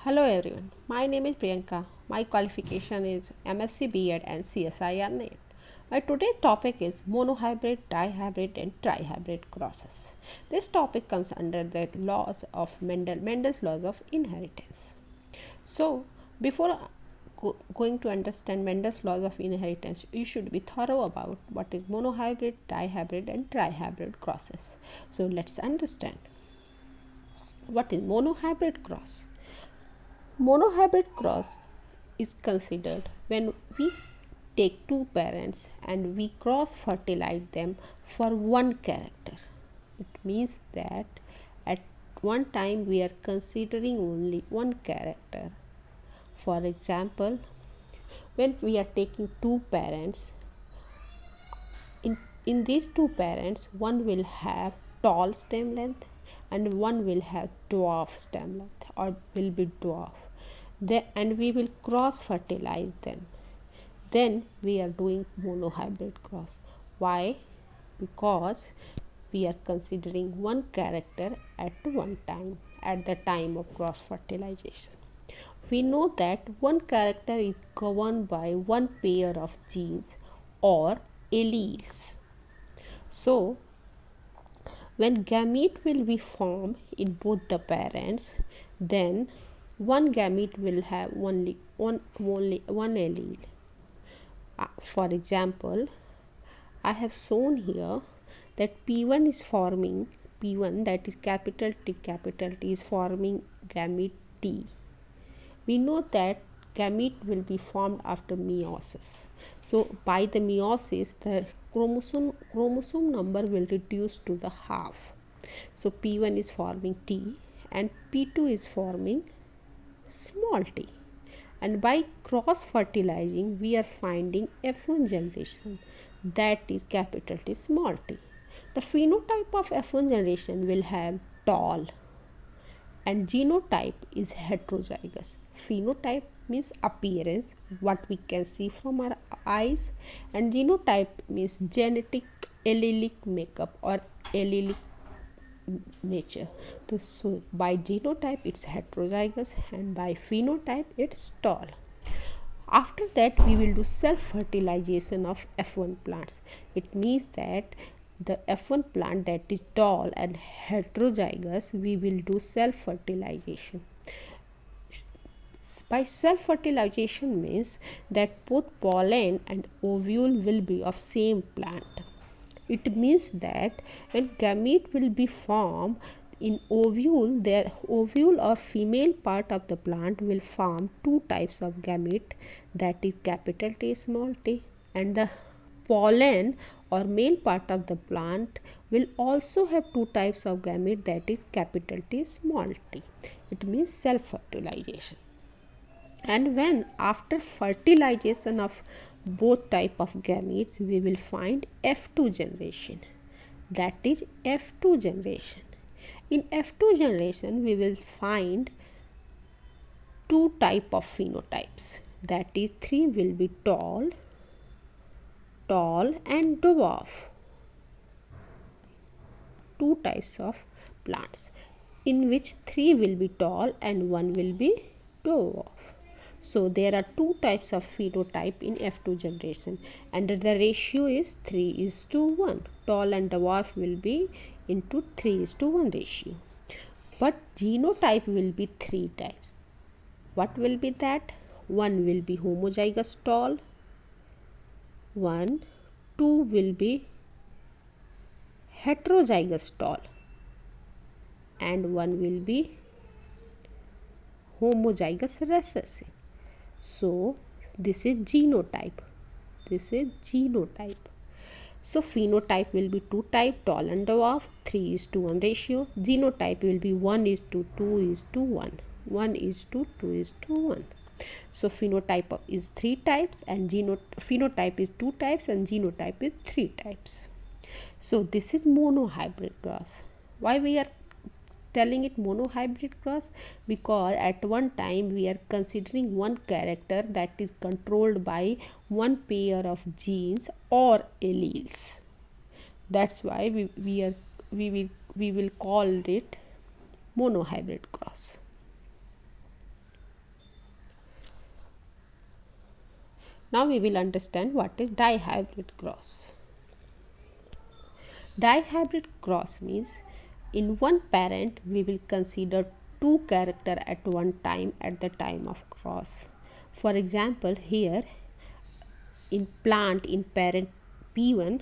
Hello everyone, my name is Priyanka. My qualification is MSc B.Ed and CSIR NET. My today's topic is monohybrid, dihybrid and trihybrid crosses. This topic comes under the laws of Mendel's laws of inheritance. So, before going to understand Mendel's laws of inheritance, you should be thorough about what is monohybrid, dihybrid and trihybrid crosses. So, let's understand what is monohybrid cross. Monohybrid cross is considered when we take two parents and we cross fertilize them for one character. It means that at one time we are considering only one character. For example, when we are taking two parents, in these two parents, one will have tall stem length and one will have dwarf stem length or will be dwarf. And we will cross fertilize them. Then we are doing monohybrid cross. Why? Because we are considering one character at one time, at the time of cross fertilization. We know that one character is governed by one pair of genes or alleles. So, when gamete will be formed in both the parents, then one gamete will have only one allele. For example, I have shown here that P1 is forming P1, that is capital T is forming gamete T. We know that gamete will be formed after meiosis. So by the meiosis, the chromosome number will reduce to the half. So P1 is forming T and P2 is forming small t, and by cross fertilizing we are finding F1 generation, that is capital T small t. The phenotype of F1 generation will have tall, and genotype is heterozygous. Phenotype means appearance, what we can see from our eyes, and genotype means genetic allelic makeup or allelic nature. So by genotype it's heterozygous and by phenotype it's tall. After that we will do self fertilization of F1 plants. It means that the F1 plant that is tall and heterozygous, we will do self fertilization. By self fertilization means that both pollen and ovule will be of same plant. It means that when gamete will be formed in ovule, their ovule or female part of the plant will form two types of gamete, that is capital T small t, and the pollen or male part of the plant will also have two types of gamete, that is capital T small t. It means self fertilization. And when after fertilization of both type of gametes, we will find F2 generation, that is F2 generation. In F2 generation we will find two type of phenotypes, that is 3 will be tall and dwarf, two types of plants in which 3 will be tall and 1 will be dwarf. So there are two types of phenotype in F2 generation and the ratio is 3:1. Tall and dwarf will be into 3:1 ratio. But genotype will be three types. What will be that? One will be homozygous tall, 2 will be heterozygous tall, and 1 will be homozygous recessive. So this is genotype. So phenotype will be two type, tall and dwarf, 3:1 ratio. Genotype will be 1:2:1, 1:2:1. So phenotype is three types and phenotype is two types and genotype is three types. So this is monohybrid cross. Why we are telling it monohybrid cross? Because at one time we are considering one character that is controlled by one pair of genes or alleles. That's why we will call it monohybrid cross. Now we will understand what is dihybrid cross. Dihybrid cross means in one parent we will consider two characters at one time at the time of cross. For example, here in plant in parent P1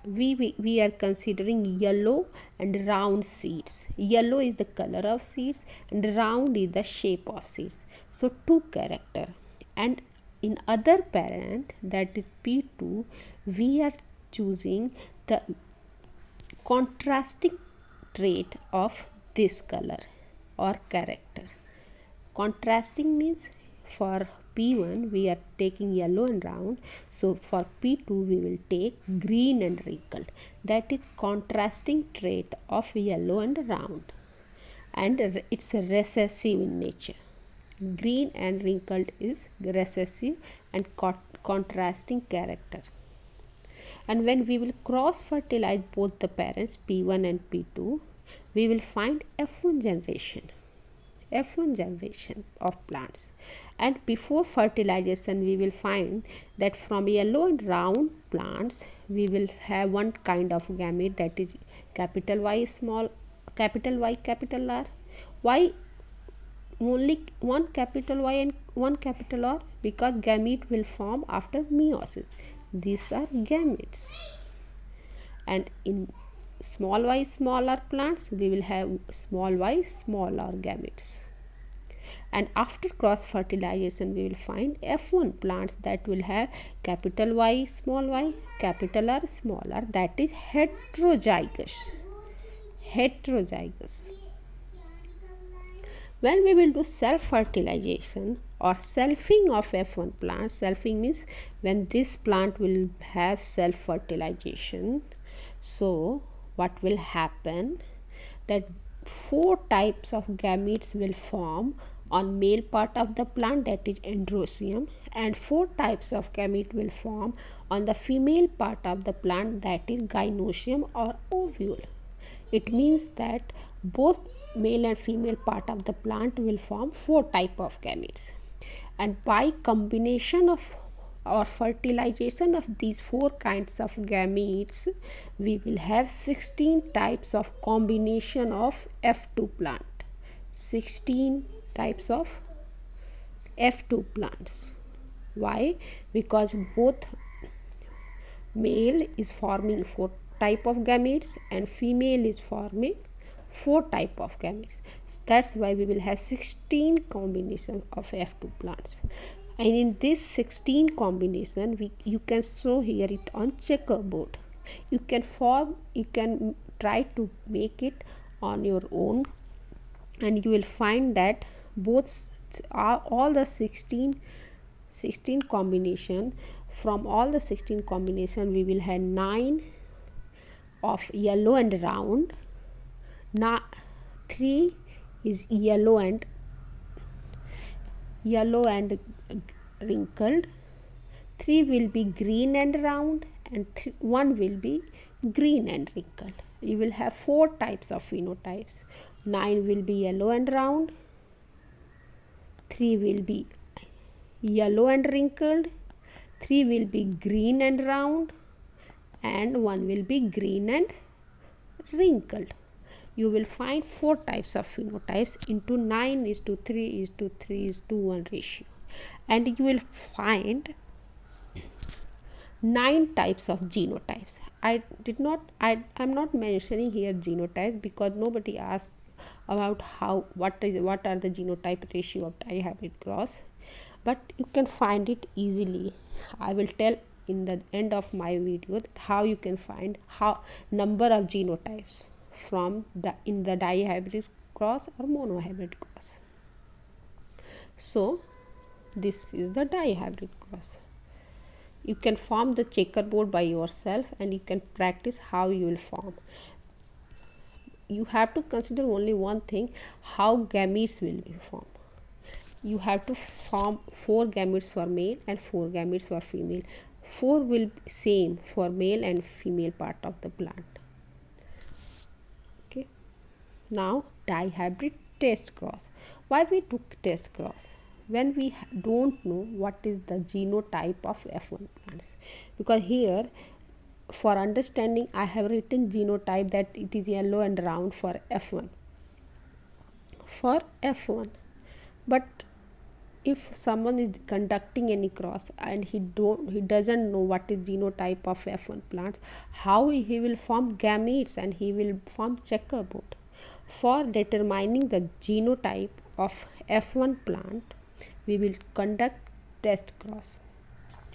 we are considering yellow and round seeds. Yellow is the color of seeds and round is the shape of seeds. So two character. And in other parent, that is P2, we are choosing the contrasting trait of this color or character. Contrasting means for P1 we are taking yellow and round, so for P2 we will take green and wrinkled. That is contrasting trait of yellow and round, and it's recessive in nature. Green and wrinkled is recessive and contrasting character. And when we will cross fertilize both the parents P1 and P2, we will find F1 generation of plants. And before fertilization we will find that from yellow and round plants we will have one kind of gamete, that is capital Y small, capital Y capital R. Why only one capital Y and one capital R? Because gamete will form after meiosis. These are gametes. And in small y smaller plants we will have small y smaller gametes. And after cross fertilization we will find F1 plants that will have capital Y small y, capital R small r, that is heterozygous. When we will do self fertilization or selfing of F1 plants, selfing means when this plant will have self fertilization, so what will happen, that four types of gametes will form on male part of the plant, that is androecium, and four types of gamete will form on the female part of the plant, that is gynoecium or ovule. It means that both male and female part of the plant will form four type of gametes, and by combination of or fertilization of these four kinds of gametes we will have 16 types of combination of F2 plant. 16 types of F2 plants. Why? Because both male is forming four type of gametes and female is forming four type of gametes. So that's why we will have 16 combination of F2 plants. And in this 16 combination you can show here it on checkerboard. You can try to make it on your own, and you will find that both are all the 16 combination. From all the 16 combination we will have 9 of yellow and round, 3 is yellow and wrinkled, 3 will be green and round, and 1 will be green and wrinkled. You will have 4 types of phenotypes. 9 will be yellow and round, 3 will be yellow and wrinkled, 3 will be green and round, and 1 will be green and wrinkled. You will find 4 types of phenotypes into 9:3:3:1 ratio, and you will find 9 types of genotypes. I'm not mentioning here genotypes because nobody asked about what are the genotype ratio of dihybrid cross, but you can find it easily. I will tell in the end of my video how you can find number of genotypes in the dihybrid cross or monohybrid cross. So this is the dihybrid cross. You can form the checkerboard by yourself and you can practice how you will form. You have to consider only one thing, how gametes will be formed. You have to form 4 gametes for male and 4 gametes for female. 4 will be same for male and female part of the plant. Now dihybrid test cross. Why we took test cross? when we don't know what is the genotype of F1 plants, because here for understanding I have written genotype that it is yellow and round for F1, but if someone is conducting any cross and he doesn't know what is genotype of F1 plants, how he will form gametes and he will form checkerboard. For determining the genotype of F1 plant, we will conduct test cross.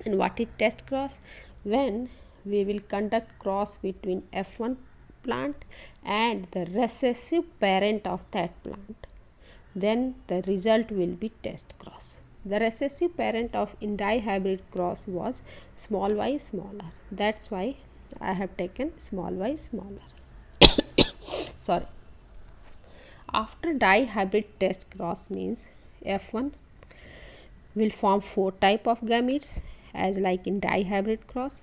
And what is test cross? When we will conduct cross between F1 plant and the recessive parent of that plant, then the result will be test cross. The recessive parent of in dihybrid cross was small y smaller. That's why I have taken small y smaller. Sorry. After dihybrid test cross means F1 will form 4 type of gametes as like in dihybrid cross.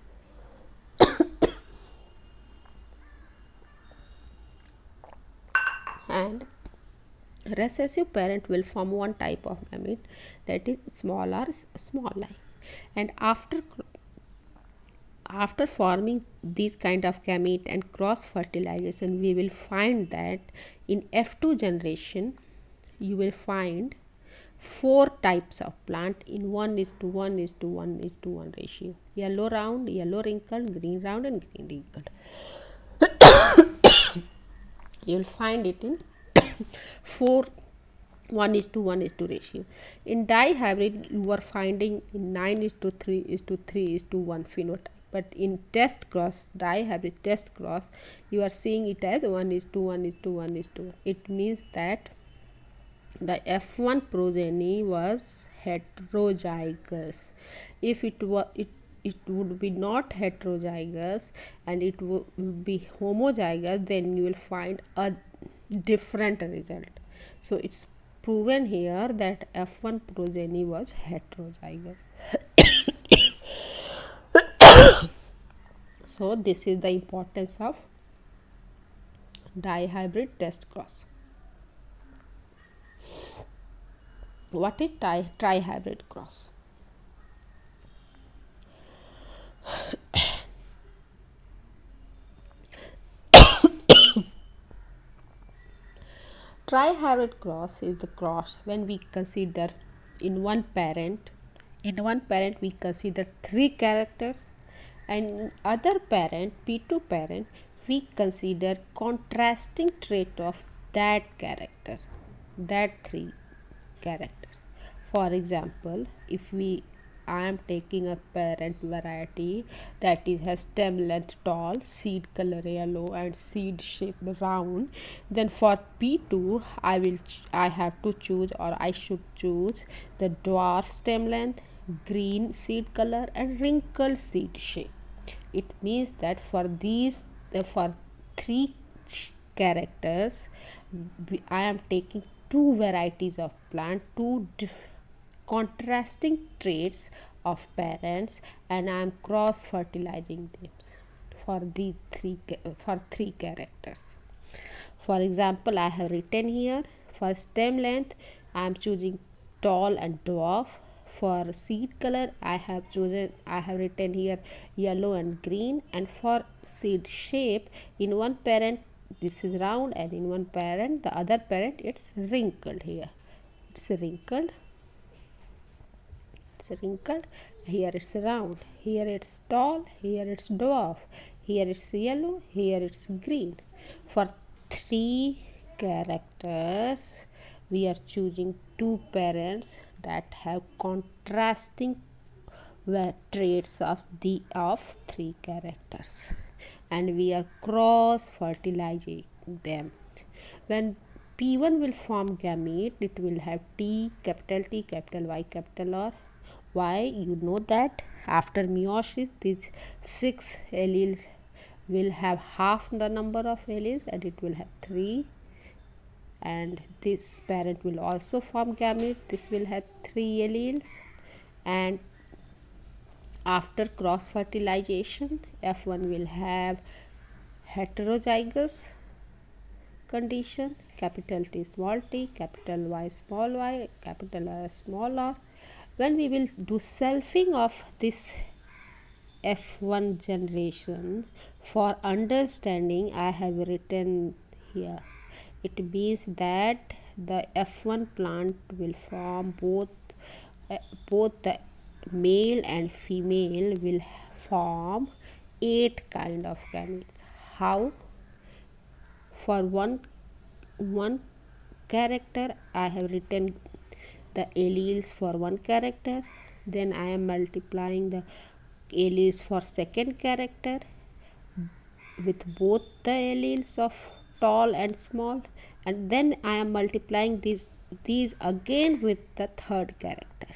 And recessive parent will form 1 type of gamete, that is small r small I. And after forming these kind of gamete and cross fertilization, we will find that in F2 generation you will find 4 types of plant in 1:1:1:1 ratio: yellow round, yellow wrinkled, green round and green wrinkled. You will find it in 4 1:1:2 ratio. In dihybrid you are finding in 9:3:3:1 phenotype, but in test cross, dihybrid test cross, you are seeing it as 1:1:1:1. It means that the F1 progeny was heterozygous. If it would be not heterozygous and it would be homozygous, then you will find a different result. So it's proven here that F1 progeny was heterozygous. So this is the importance of dihybrid test cross. What is trihybrid cross? Trihybrid cross is the cross when we consider in one parent we consider 3 characters, and in other parent P2 parent we consider contrasting trait of that character, that 3 characters. For example, if I am taking a parent variety that has stem length tall, seed color yellow and seed shape round, then for P2 I have to choose, or I should choose, the dwarf stem length, green seed color and wrinkled seed shape. It means that for 3 characters I am taking 2 varieties of plant, 2 contrasting traits of parents, and I am cross fertilizing them for these 3 characters. For example, I have written here for stem length I am choosing tall and dwarf. For seed color I have written here yellow and green, and for seed shape in one parent this is round and in one parent, the other parent, it's wrinkled. Here it's wrinkled, here it's round, here it's tall, here it's dwarf, here it's yellow, here it's green. For 3 characters we are choosing 2 parents that have contrasting traits of 3 characters, and we are cross fertilizing them. When P1 will form gamete, it will have T, capital Y, capital R. Why? You know that after meiosis these 6 alleles will have half the number of alleles and it will have 3, and this parent will also form gamete. This will have 3 alleles, and after cross fertilization F1 will have heterozygous condition, capital T small t, capital Y, capital R small r. When we will do selfing of this F1 generation, for understanding I have written here. It means that the F1 plant will form both the male and female will form 8 kind of gametes. How? For one character I have written the alleles for one character, then I am multiplying the alleles for second character with both the alleles of tall and small, and then I am multiplying these again with the third character.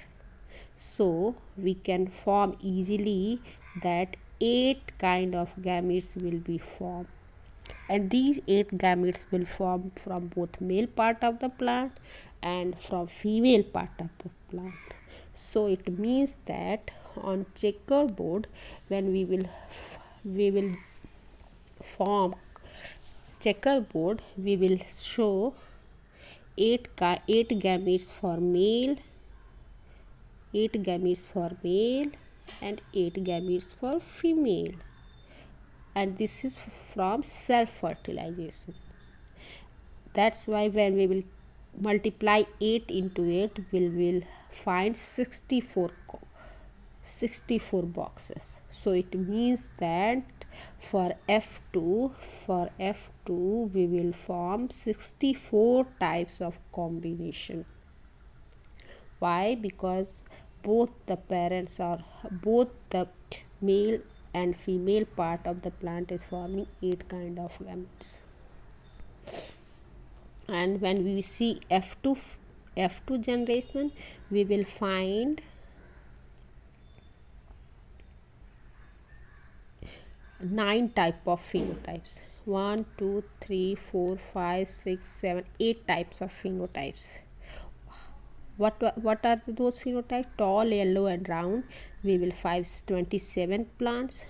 So we can form easily that 8 kind of gametes will be formed, and these 8 gametes will form from both male part of the plant and from female part of the plant. So it means that on checkerboard, when we will form checkerboard, we will show 8 gametes for male, 8 gametes for male and 8 gametes for female, and this is from self fertilization. That's why when we will multiply 8 into 8, we will find 64 boxes. So it means that for F2 we will form 64 types of combination. Why? Because both the male and female part of the plant is forming 8 kind of gametes. And when we see F2 generation, we will find 9 type of phenotypes. 1 2 3 4 5 6 7 8 types of phenotypes. What are those phenotypes? Tall, yellow and round, we will find 27 plants.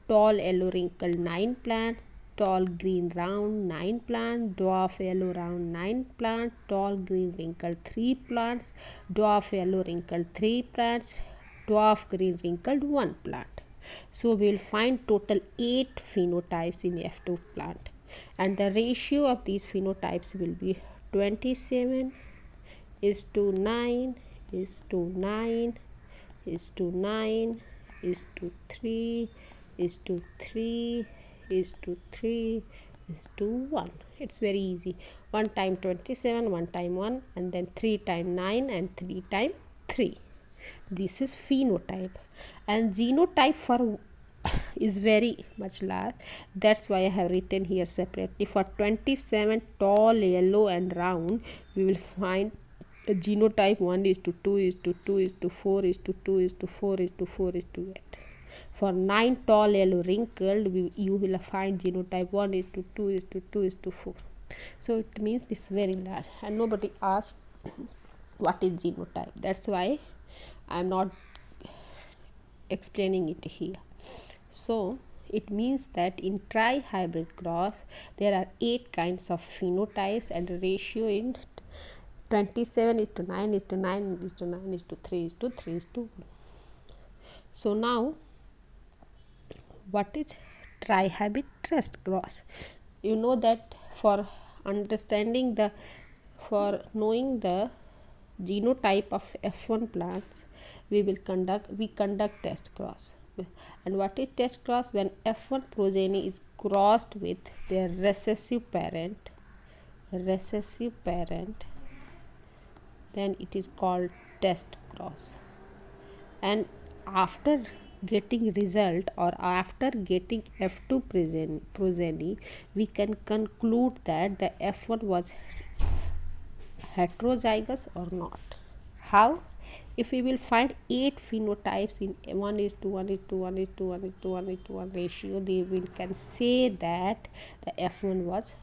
Tall, yellow, wrinkled, 9 plants. Tall, green, round, 9 plants. Dwarf, yellow, round, 9 plants. Tall, green, wrinkled, 3 plants. Dwarf, yellow, wrinkled, 3 plants. Dwarf, green, wrinkled, 1 plant. So we will find total 8 phenotypes in F2 plant, and the ratio of these phenotypes will be 27 is to 9 is to 9 is to 9 is to 3 is to 3 is to 3 is to 1. It's very easy. 1 time 27, 1 time 1, and then 3 time 9 and 3 time 3. This is phenotype. And genotype for is very much large. That's why I have written here separately. For 27 tall, yellow and round, we will find a genotype 1 is to 2 is to 2 is to 4 is to 2 is to 4 is to 4 is to 8. For 9 tall, yellow, wrinkled, you will find genotype 1 is to 2 is to 2 is to 4. So it means this is very large, and nobody asked what is genotype. That's why I am not explaining it here. So it means that in trihybrid cross there are 8 kinds of phenotypes, and the ratio in 27 is to 9 is to 9 is to 9 is to 3 is to 3 is to 1. So now what is trihybrid test cross? You know that for knowing the genotype of F1 plants, we conduct test cross. And what is test cross? When F1 progeny is crossed with their recessive parent, then it is called test cross. And after getting result, or after getting F2 progeny, we can conclude that the F1 was heterozygous or not. How? If we will find 8 phenotypes in 1 is to 1 is to 1 is to 1 is to 1 is to 1 ratio, we can say that the F1 was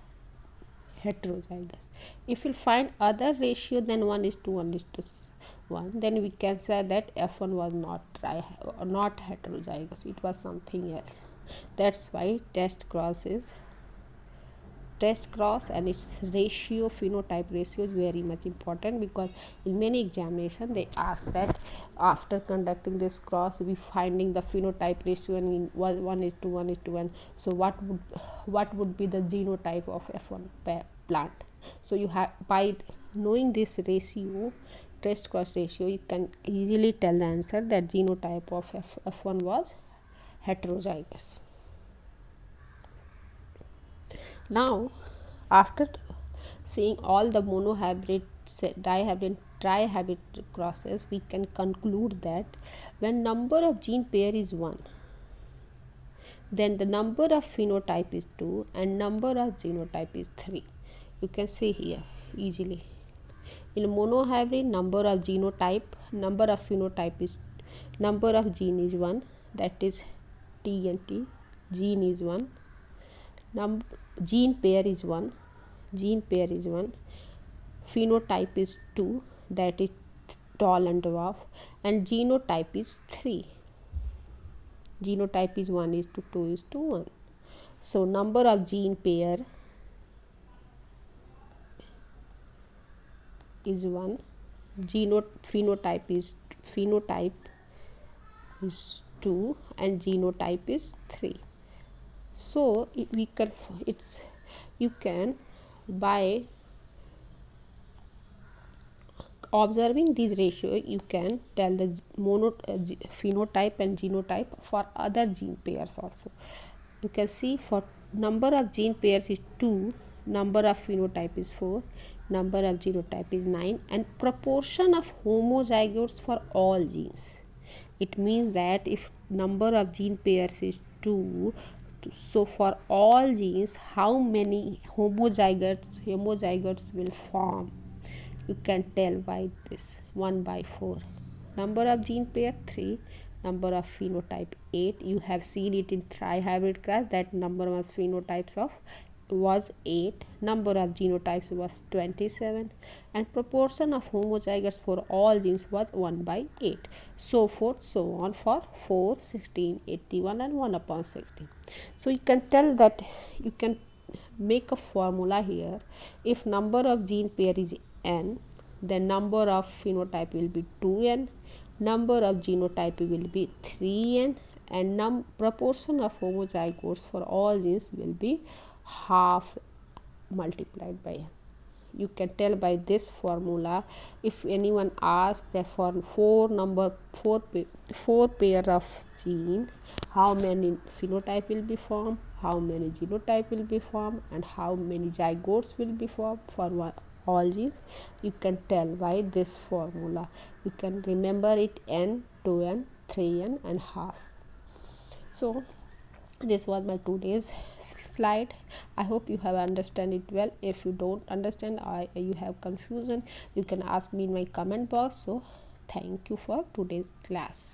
heterozygous. If we find other ratio than 1 is to 1 is to 1, then we can say that F1 was not heterozygous, it was something else. That's why test cross test cross and its ratio, phenotype ratio is very much important, because in many examination they ask that after conducting this cross we finding the phenotype ratio and in 1:1:1. So what would be the genotype of F1 plant? So you have, by knowing this ratio, test cross ratio, you can easily tell the answer that genotype of F1 was heterozygous. Now, after seeing all the monohybrid, dihybrid, trihybrid crosses, we can conclude that when number of gene pair is 1, then the number of phenotype is 2 and number of genotype is 3. You can see here easily. In monohybrid, number of genotype, number of phenotype is, number of gene is 1, that is T and T, gene is 1, gene pair is 1, phenotype is 2, that is tall and dwarf, and genotype is 3. Genotype is 1:2:1. So number of gene pair is 1, phenotype is 2 and genotype is 3. So you can by observing these ratio you can tell the phenotype and genotype for other gene pairs also. You can see for number of gene pairs is 2, number of phenotype is 4, number of genotype is 9, and proportion of homozygotes for all genes. It means that if number of gene pairs is 2, so for all genes how many homozygotes will form, you can tell by this 1/4. Number of gene pair 3, number of phenotype 8. You have seen it in trihybrid class that number of phenotypes was 8, number of genotypes was 27, and proportion of homozygotes for all genes was 1/8. So forth, so on for 4, 16, 81 and 1/16. So you can tell that you can make a formula here. If number of gene pair is n, then number of phenotype will be 2n, number of genotype will be 3n, and proportion of homozygotes for all genes will be half multiplied by n. You can tell by this formula. If anyone asks that for four pair of gene, how many phenotype will be formed, how many genotype will be formed, and how many zygotes will be formed for all genes, you can tell by this formula. You can remember it: n, 2n, 3n and half. So this was my today's slide. I hope you have understand it well. If you don't understand or you have confusion, you can ask me in my comment box. So thank you for today's class.